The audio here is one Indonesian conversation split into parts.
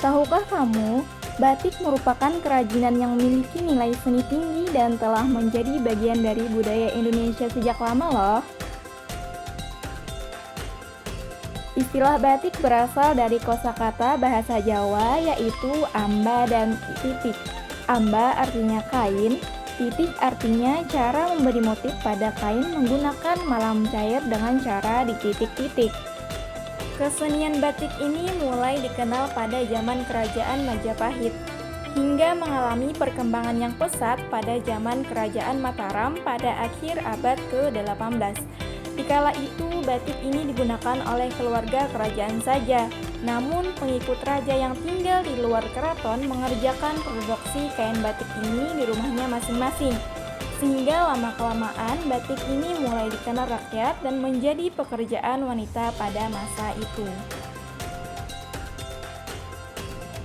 Tahukah kamu, batik merupakan kerajinan yang memiliki nilai seni tinggi dan telah menjadi bagian dari budaya Indonesia sejak lama loh. Istilah batik berasal dari kosakata bahasa Jawa yaitu amba dan titik. Amba artinya kain, titik artinya cara memberi motif pada kain menggunakan malam cair dengan cara dititik-titik. Kesenian batik ini mulai dikenal pada zaman Kerajaan Majapahit, hingga mengalami perkembangan yang pesat pada zaman Kerajaan Mataram pada akhir abad ke-18. Dikala itu, batik ini digunakan oleh keluarga kerajaan saja, namun pengikut raja yang tinggal di luar keraton mengerjakan produksi kain batik ini di rumahnya masing-masing. Sehingga lama-kelamaan batik ini mulai dikenal rakyat dan menjadi pekerjaan wanita pada masa itu.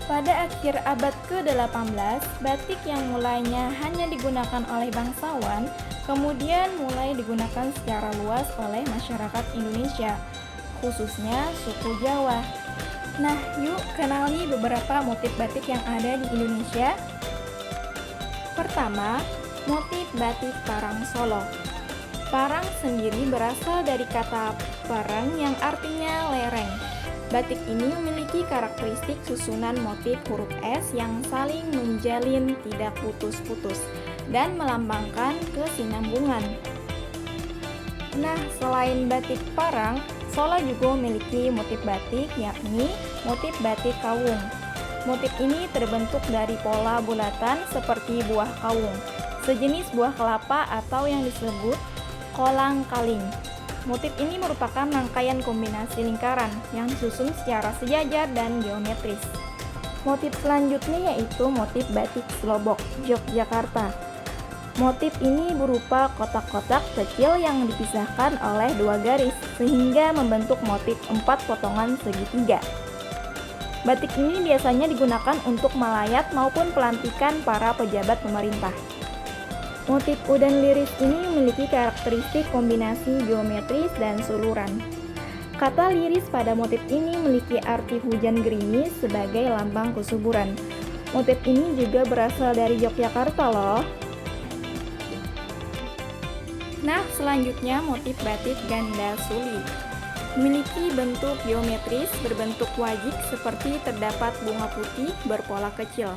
Pada akhir abad ke-18, batik yang mulainya hanya digunakan oleh bangsawan, kemudian mulai digunakan secara luas oleh masyarakat Indonesia, khususnya suku Jawa. Nah, yuk kenali beberapa motif batik yang ada di Indonesia. Pertama, motif batik Parang Solo. Parang sendiri berasal dari kata parang yang artinya lereng. Batik ini memiliki karakteristik susunan motif huruf S yang saling menjalin tidak putus-putus dan melambangkan kesinambungan. Nah, selain batik Parang, Solo juga memiliki motif batik yakni motif batik Kawung. Motif ini terbentuk dari pola bulatan seperti buah kawung, sejenis buah kelapa atau yang disebut kolang kaling. Motif ini merupakan rangkaian kombinasi lingkaran yang disusun secara sejajar dan geometris. Motif selanjutnya yaitu motif batik Slobok, Yogyakarta. Motif ini berupa kotak-kotak kecil yang dipisahkan oleh dua garis sehingga membentuk motif 4 potongan segitiga. Batik ini biasanya digunakan untuk melayat maupun pelantikan para pejabat pemerintah. Motif udan liris ini memiliki karakteristik kombinasi geometris dan suluran. Kata liris pada motif ini memiliki arti hujan gerimis sebagai lambang kesuburan. Motif ini juga berasal dari Yogyakarta loh. Nah, selanjutnya motif batik ganda suli. Memiliki bentuk geometris berbentuk wajik seperti terdapat bunga putih berpola kecil.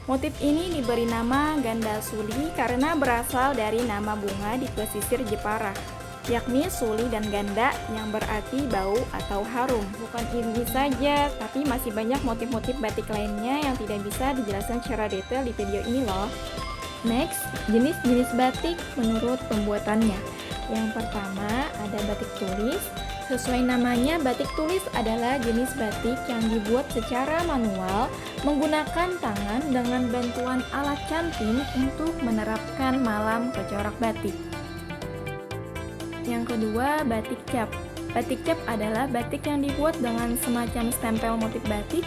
Motif ini diberi nama ganda suli karena berasal dari nama bunga di pesisir Jepara, yakni suli dan ganda yang berarti bau atau harum. Bukan ini saja, tapi masih banyak motif-motif batik lainnya yang tidak bisa dijelaskan secara detail di video ini loh. Next, jenis-jenis batik menurut pembuatannya. Yang pertama ada batik tulis. Sesuai namanya, batik tulis adalah jenis batik yang dibuat secara manual menggunakan tangan dengan bantuan alat canting untuk menerapkan malam ke corak batik. Yang kedua, batik cap. Batik cap adalah batik yang dibuat dengan semacam stempel motif batik.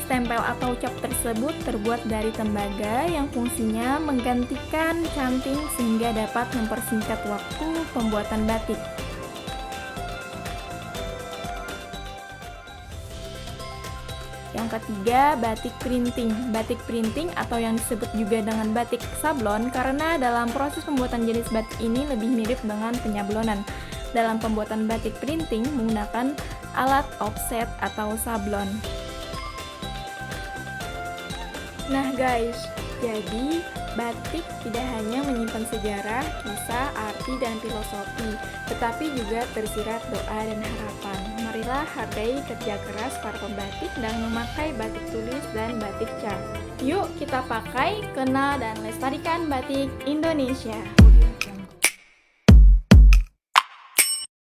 Stempel atau cap tersebut terbuat dari tembaga yang fungsinya menggantikan canting sehingga dapat mempersingkat waktu pembuatan batik. Yang ketiga, batik printing. Batik printing atau yang disebut juga dengan batik sablon karena dalam proses pembuatan jenis batik ini lebih mirip dengan penyablonan. Dalam pembuatan batik printing menggunakan alat offset atau sablon. Nah guys, jadi batik tidak hanya menyimpan sejarah, kisah, arti, dan filosofi, tetapi juga tersirat doa dan harapan. Marilah hargai kerja keras para pembatik dan memakai batik tulis dan batik cap. Yuk kita pakai, kenal, dan lestarikan batik Indonesia.